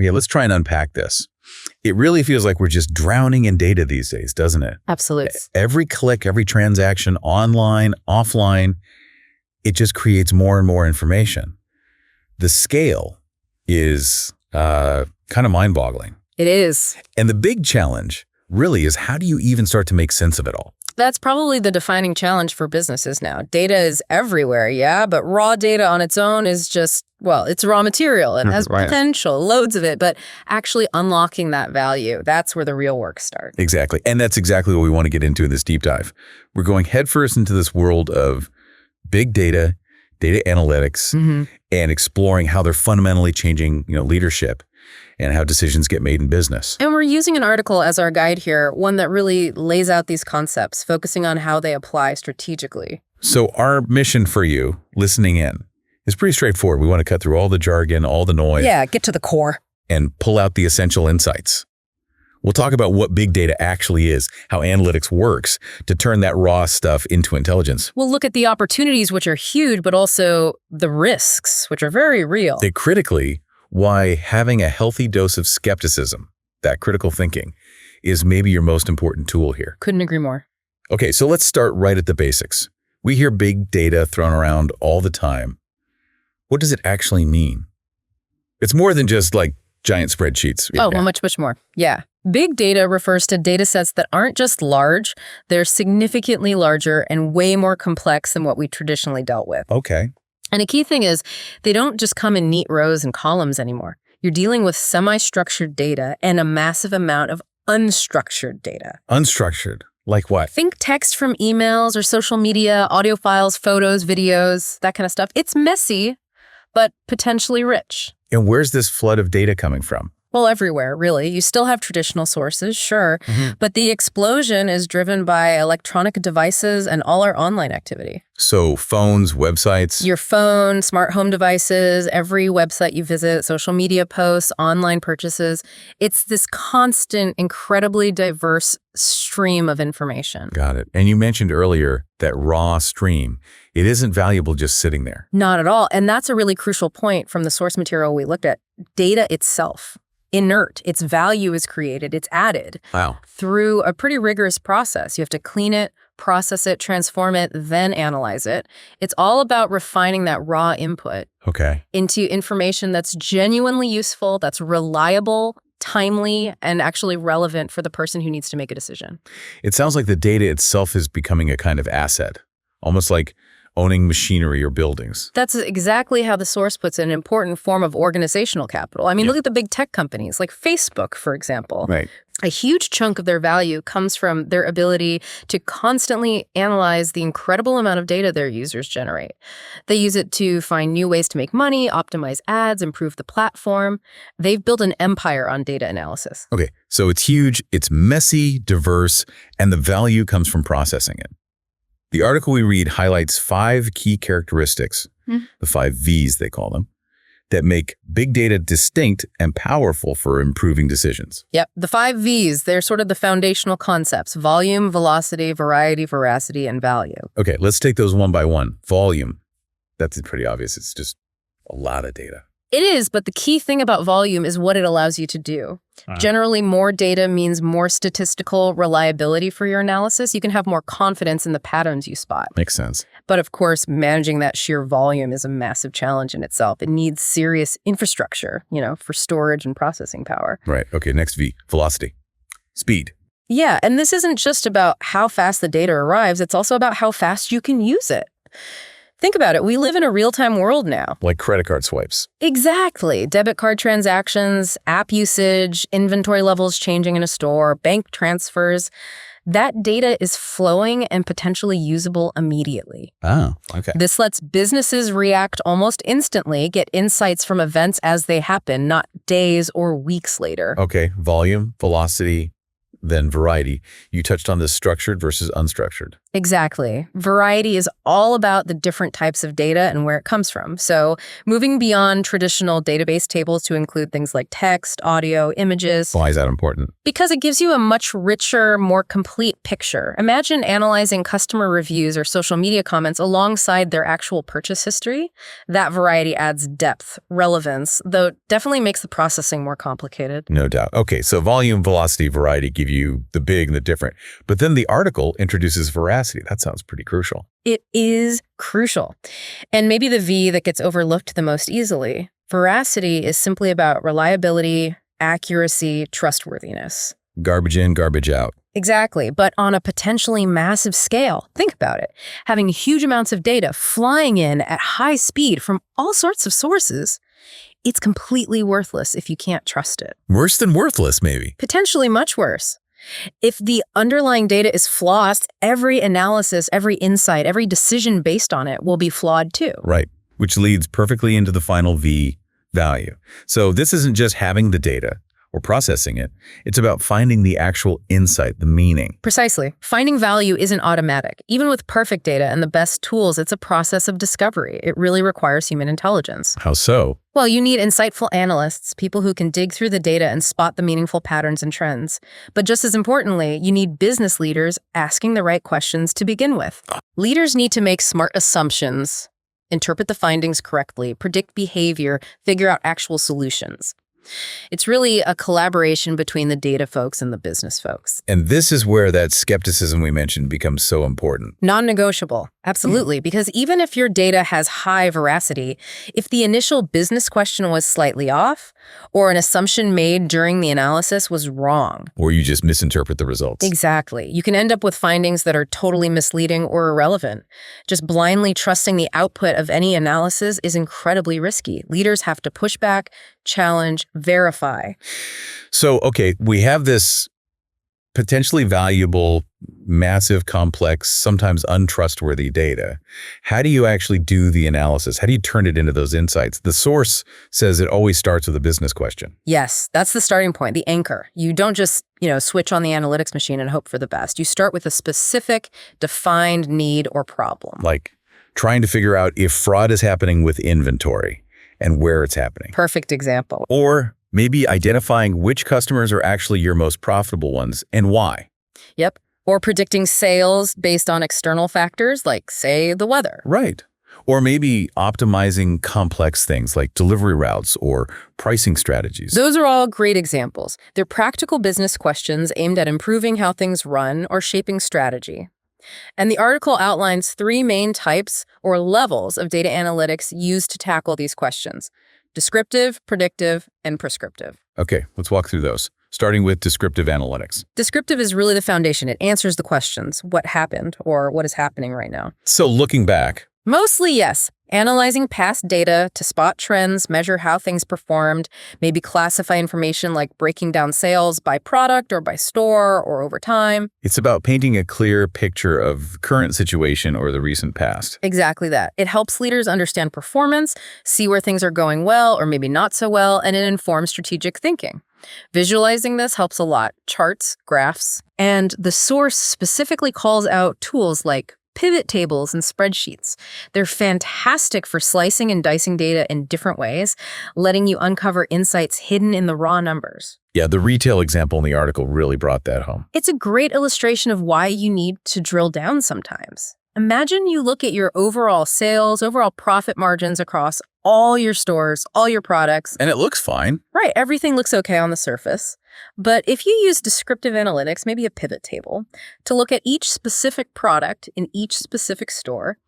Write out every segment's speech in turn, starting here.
Okay, let's try and unpack this. It really feels like we're just drowning in data these days, doesn't it? Absolutely. Every click, every transaction, online, offline, it just creates more and more information. The scale is kind of mind-boggling. It is. And the big challenge really is, how do you even start to make sense of it all? That's probably the defining challenge for businesses now. Data is everywhere, yeah, but raw data on its own is just, well, it's raw material. It has potential, loads of it, but actually unlocking that value, that's where the real work starts. Exactly. And that's exactly what we want to get into in this deep dive. We're going headfirst into this world of big data, data analytics, and exploring how they're fundamentally changing, leadership and how decisions get made in business. And we're using an article as our guide here, one that really lays out these concepts, focusing on how they apply strategically. So our mission for you, listening in, is pretty straightforward. We want to cut through all the jargon, all the noise. Yeah, get to the core. And pull out the essential insights. We'll talk about what big data actually is, how analytics works to turn that raw stuff into intelligence. We'll look at the opportunities, which are huge, but also the risks, which are very real. Critically, why having a healthy dose of skepticism, that critical thinking, is maybe your most important tool here. Couldn't agree more. Okay, so let's start right at the basics. We hear big data thrown around all the time. What does it actually mean? It's more than just like giant spreadsheets. Oh, well, much more. Yeah. Big data refers to data sets that aren't just large, they're significantly larger and way more complex than what we traditionally dealt with. Okay. And a key thing is they don't just come in neat rows and columns anymore. You're dealing with semi-structured data and a massive amount of unstructured data. Unstructured? Like what? Think text from emails or social media, audio files, photos, videos, that kind of stuff. It's messy, but potentially rich. And where's this flood of data coming from? Well, everywhere, really. You still have traditional sources, sure, but the explosion is driven by electronic devices and all our online activity. So phones, websites? Your phone, smart home devices, every website you visit, social media posts, online purchases. It's this constant, incredibly diverse stream of information. Got it. And you mentioned earlier that raw stream. It isn't valuable just sitting there. Not at all. And that's a really crucial point from the source material we looked at. Data itself. Inert. Its value is created. It's added through a pretty rigorous process. You have to clean it, process it, transform it, then analyze it. It's all about refining that raw input into information that's genuinely useful, that's reliable, timely, and actually relevant for the person who needs to make a decision. It sounds like the data itself is becoming a kind of asset, almost like owning machinery or buildings. That's exactly how the source puts it, an important form of organizational capital. I mean, look at the big tech companies like Facebook, for example. Right. A huge chunk of their value comes from their ability to constantly analyze the incredible amount of data their users generate. They use it to find new ways to make money, optimize ads, improve the platform. They've built an empire on data analysis. Okay, so it's huge, it's messy, diverse, and the value comes from processing it. The article we read highlights 5 key characteristics, the 5 V's they call them, that make big data distinct and powerful for improving decisions. Yep, the 5 V's, they're sort of the foundational concepts: volume, velocity, variety, veracity, and value. Okay, let's take those one by one. Volume, that's pretty obvious. It's just a lot of data. It is, but the key thing about volume is what it allows you to do. Generally, more data means more statistical reliability for your analysis. You can have more confidence in the patterns you spot. Makes sense. But of course, managing that sheer volume is a massive challenge in itself. It needs serious infrastructure, for storage and processing power. Right. Okay, next V, velocity. Speed. Yeah, and this isn't just about how fast the data arrives. It's also about how fast you can use it. Think about it. We live in a real-time world now. Like credit card swipes. Exactly. Debit card transactions, app usage, inventory levels changing in a store, bank transfers. That data is flowing and potentially usable immediately. Oh, okay. This lets businesses react almost instantly, get insights from events as they happen, not days or weeks later. Okay, volume, velocity, then variety. You touched on this structured versus unstructured. Exactly. Variety is all about the different types of data and where it comes from. So moving beyond traditional database tables to include things like text, audio, images. Why is that important? Because it gives you a much richer, more complete picture. Imagine analyzing customer reviews or social media comments alongside their actual purchase history. That variety adds depth, relevance, though it definitely makes the processing more complicated. No doubt. Okay, so volume, velocity, variety give you the big and the different. But then the article introduces veracity. That sounds pretty crucial. It is crucial. And maybe the V that gets overlooked the most easily. Veracity is simply about reliability, accuracy, trustworthiness. Garbage in, garbage out. Exactly, but on a potentially massive scale. Think about it. Having huge amounts of data flying in at high speed from all sorts of sources, it's completely worthless if you can't trust it. Worse than worthless, maybe. Potentially much worse. If the underlying data is flawed, every analysis, every insight, every decision based on it will be flawed too. Right, which leads perfectly into the final V, value. So this isn't just having the data or processing it. It's about finding the actual insight, the meaning. Precisely. Finding value isn't automatic. Even with perfect data and the best tools, it's a process of discovery. It really requires human intelligence. How so? Well, you need insightful analysts, people who can dig through the data and spot the meaningful patterns and trends. But just as importantly, you need business leaders asking the right questions to begin with. Leaders need to make smart assumptions, interpret the findings correctly, predict behavior, figure out actual solutions. It's really a collaboration between the data folks and the business folks. And this is where that skepticism we mentioned becomes so important. Non-negotiable. Absolutely. Because even if your data has high veracity, if the initial business question was slightly off, or an assumption made during the analysis was wrong. Or you just misinterpret the results. Exactly. You can end up with findings that are totally misleading or irrelevant. Just blindly trusting the output of any analysis is incredibly risky. Leaders have to push back, challenge, verify. So, okay, we have this potentially valuable, massive, complex, sometimes untrustworthy data. How do you actually do the analysis? How do you turn it into those insights? The source says it always starts with a business question. Yes, that's the starting point, the anchor. You don't just, switch on the analytics machine and hope for the best. You start with a specific, defined need or problem. Like trying to figure out if fraud is happening with inventory and where it's happening. Perfect example. Or maybe identifying which customers are actually your most profitable ones and why. Yep. Or predicting sales based on external factors like, say, the weather. Right. Or maybe optimizing complex things like delivery routes or pricing strategies. Those are all great examples. They're practical business questions aimed at improving how things run or shaping strategy. And the article outlines 3 main types or levels of data analytics used to tackle these questions: descriptive, predictive, and prescriptive. Okay, let's walk through those, starting with descriptive analytics. Descriptive is really the foundation. It answers the questions, what happened or what is happening right now. So looking back. Mostly, yes. Analyzing past data to spot trends, measure how things performed, maybe classify information like breaking down sales by product or by store or over time. It's about painting a clear picture of current situation or the recent past. Exactly that. It helps leaders understand performance, see where things are going well or maybe not so well, and it informs strategic thinking. Visualizing this helps a lot. Charts, graphs, and the source specifically calls out tools like pivot tables and spreadsheets. They're fantastic for slicing and dicing data in different ways, letting you uncover insights hidden in the raw numbers. Yeah, the retail example in the article really brought that home. It's a great illustration of why you need to drill down sometimes. Imagine you look at your overall sales, overall profit margins across all your stores, all your products. And it looks fine. Right, everything looks okay on the surface. But if you use descriptive analytics, maybe a pivot table, to look at each specific product in each specific store,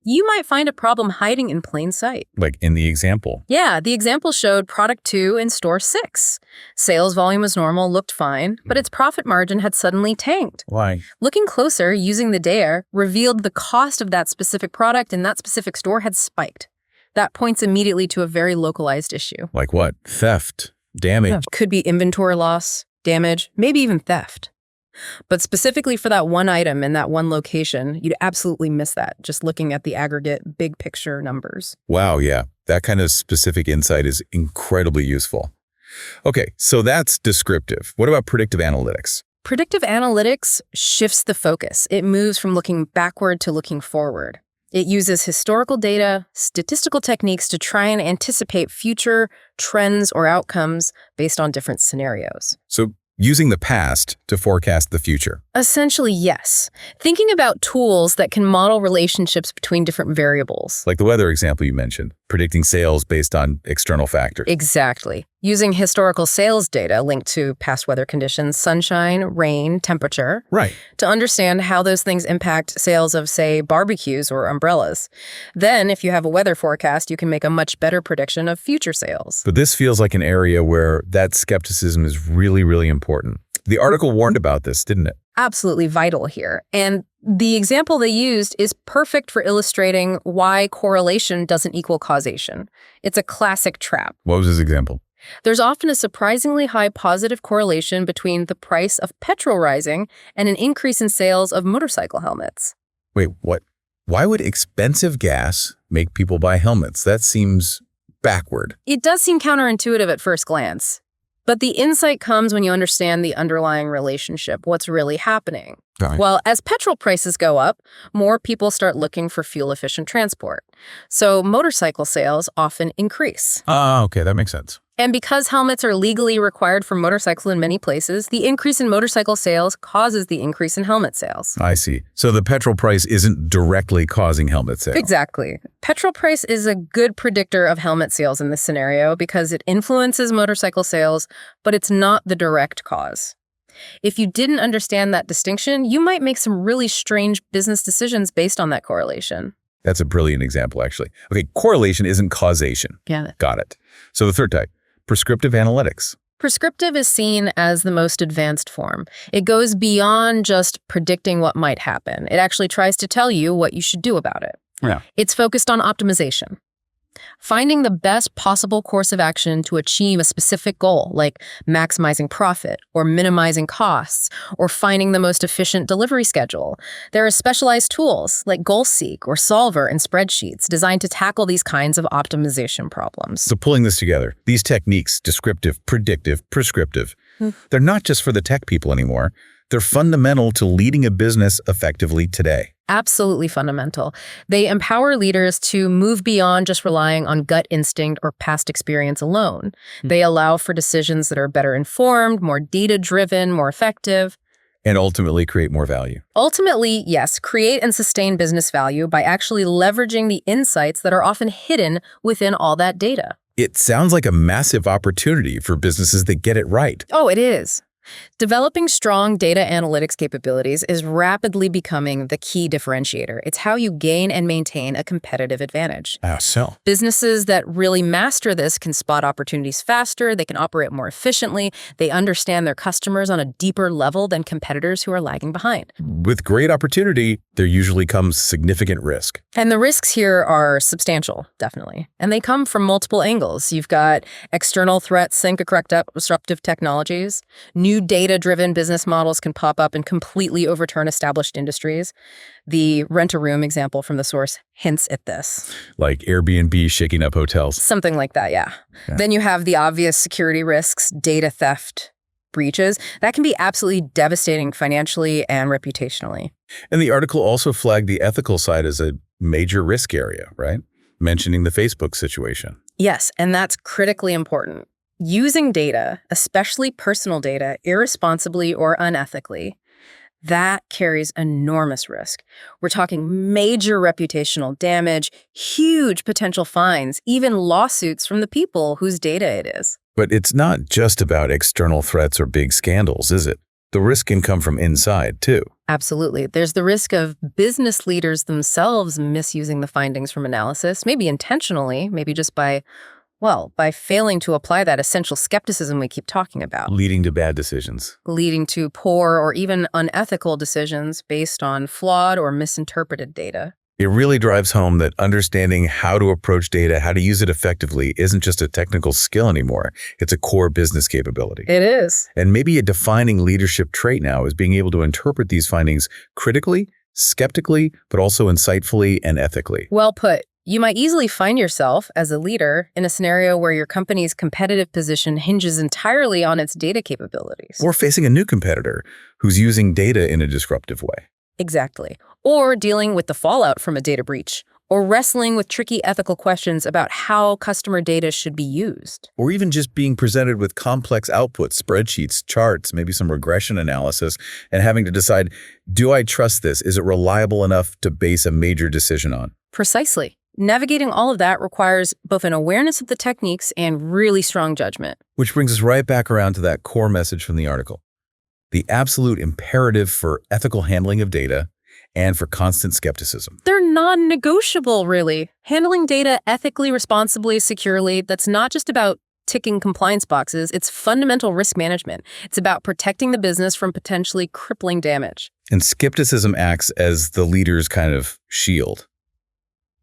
you might find a problem hiding in plain sight. Like in the example. Yeah, the example showed product 2 in store 6. Sales volume was normal, looked fine, but its profit margin had suddenly tanked. Why? Looking closer, using the data, revealed the cost of that specific product in that specific store had spiked. That points immediately to a very localized issue. Like what? Theft, damage. Could be inventory loss, damage, maybe even theft. But specifically for that one item in that one location, you'd absolutely miss that, just looking at the aggregate big picture numbers. Wow, yeah. That kind of specific insight is incredibly useful. Okay, so that's descriptive. What about predictive analytics? Predictive analytics shifts the focus. It moves from looking backward to looking forward. It uses historical data, statistical techniques to try and anticipate future trends or outcomes based on different scenarios. So using the past to forecast the future. Essentially, yes. Thinking about tools that can model relationships between different variables. Like the weather example you mentioned, predicting sales based on external factors. Exactly. Using historical sales data linked to past weather conditions, sunshine, rain, temperature. Right. To understand how those things impact sales of, say, barbecues or umbrellas. Then, if you have a weather forecast, you can make a much better prediction of future sales. But this feels like an area where that skepticism is really, really important. The article warned about this, didn't it? Absolutely vital here. And the example they used is perfect for illustrating why correlation doesn't equal causation. It's a classic trap. What was his example? There's often a surprisingly high positive correlation between the price of petrol rising and an increase in sales of motorcycle helmets. Wait, what? Why would expensive gas make people buy helmets? That seems backward. It does seem counterintuitive at first glance. But the insight comes when you understand the underlying relationship, what's really happening. Right. Well, as petrol prices go up, more people start looking for fuel-efficient transport. So motorcycle sales often increase. Okay, that makes sense. And because helmets are legally required for motorcycles in many places, the increase in motorcycle sales causes the increase in helmet sales. I see. So the petrol price isn't directly causing helmet sales. Exactly. Petrol price is a good predictor of helmet sales in this scenario because it influences motorcycle sales, but it's not the direct cause. If you didn't understand that distinction, you might make some really strange business decisions based on that correlation. That's a brilliant example, actually. Okay, correlation isn't causation. Yeah. Got it. So the third type, prescriptive analytics. Prescriptive is seen as the most advanced form. It goes beyond just predicting what might happen. It actually tries to tell you what you should do about it. Yeah. It's focused on optimization. Finding the best possible course of action to achieve a specific goal, like maximizing profit or minimizing costs, or finding the most efficient delivery schedule. There are specialized tools like GoalSeek or Solver and spreadsheets designed to tackle these kinds of optimization problems. So pulling this together, these techniques, descriptive, predictive, prescriptive, they're not just for the tech people anymore. They're fundamental to leading a business effectively today. Absolutely fundamental. They empower leaders to move beyond just relying on gut instinct or past experience alone. They allow for decisions that are better informed, more data-driven, more effective. And ultimately create more value. Ultimately, yes, create and sustain business value by actually leveraging the insights that are often hidden within all that data. It sounds like a massive opportunity for businesses that get it right. Oh, it is. Developing strong data analytics capabilities is rapidly becoming the key differentiator. It's how you gain and maintain a competitive advantage. So Businesses that really master this can spot opportunities faster, they can operate more efficiently, they understand their customers on a deeper level than competitors who are lagging behind. with great opportunity, there usually comes significant risk. And the risks here are substantial, definitely. And they come from multiple angles. You've got external threats, think of correct up disruptive technologies. New data-driven business models can pop up and completely overturn established industries. The rent-a-room example from the source hints at this. Like Airbnb shaking up hotels. Something like that, yeah. Then you have the obvious security risks, data theft, breaches. That can be absolutely devastating financially and reputationally. And the article also flagged the ethical side as a major risk area, right? Mentioning the Facebook situation. Yes, and that's critically important. Using data, especially personal data, irresponsibly or unethically, that carries enormous risk. We're talking major reputational damage, huge potential fines, even lawsuits from the people whose data it is. But it's not just about external threats or big scandals, is it? The risk can come from inside, too. Absolutely. There's the risk of business leaders themselves misusing the findings from analysis, maybe intentionally, maybe just by failing to apply that essential skepticism we keep talking about. Leading to bad decisions. Leading to poor or even unethical decisions based on flawed or misinterpreted data. It really drives home that understanding how to approach data, how to use it effectively, isn't just a technical skill anymore. It's a core business capability. It is. And maybe a defining leadership trait now is being able to interpret these findings critically, skeptically, but also insightfully and ethically. Well put. You might easily find yourself, as a leader, in a scenario where your company's competitive position hinges entirely on its data capabilities. Or facing a new competitor who's using data in a disruptive way. Exactly. Or dealing with the fallout from a data breach. Or wrestling with tricky ethical questions about how customer data should be used. Or even just being presented with complex outputs, spreadsheets, charts, maybe some regression analysis, and having to decide, do I trust this? Is it reliable enough to base a major decision on? Precisely. Navigating all of that requires both an awareness of the techniques and really strong judgment. Which brings us right back around to that core message from the article. The absolute imperative for ethical handling of data and for constant skepticism. They're non-negotiable, really. Handling data ethically, responsibly, securely, that's not just about ticking compliance boxes, it's fundamental risk management. It's about protecting the business from potentially crippling damage. And skepticism acts as the leader's kind of shield.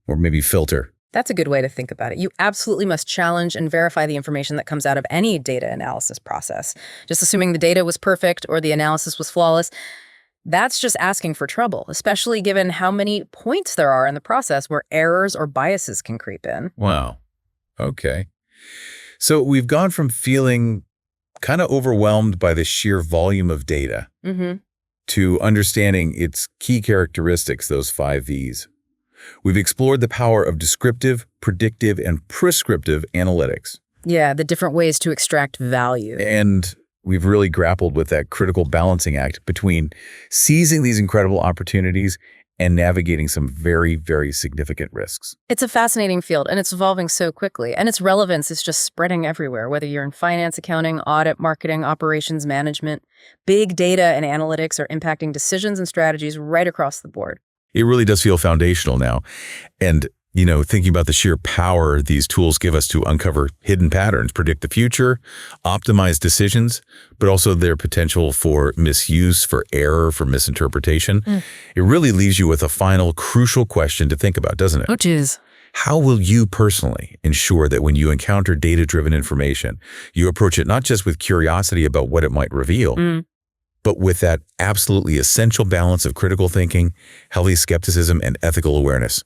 Or maybe filter. That's a good way to think about it. You absolutely must challenge and verify the information that comes out of any data analysis process. Just assuming the data was perfect or the analysis was flawless, that's just asking for trouble, especially given how many points there are in the process where errors or biases can creep in. Wow. Okay. So we've gone from feeling kind of overwhelmed by the sheer volume of data to understanding its key characteristics, those 5 Vs. We've explored the power of descriptive, predictive, and prescriptive analytics. Yeah, the different ways to extract value. And we've really grappled with that critical balancing act between seizing these incredible opportunities and navigating some very, very significant risks. It's a fascinating field, and it's evolving so quickly, and its relevance is just spreading everywhere, whether you're in finance, accounting, audit, marketing, operations, management. Big data and analytics are impacting decisions and strategies right across the board. It really does feel foundational now. And, thinking about the sheer power these tools give us to uncover hidden patterns, predict the future, optimize decisions, but also their potential for misuse, for error, for misinterpretation. It really leaves you with a final crucial question to think about, doesn't it? Which is, how will you personally ensure that when you encounter data-driven information, you approach it not just with curiosity about what it might reveal, but with that absolutely essential balance of critical thinking, healthy skepticism, and ethical awareness?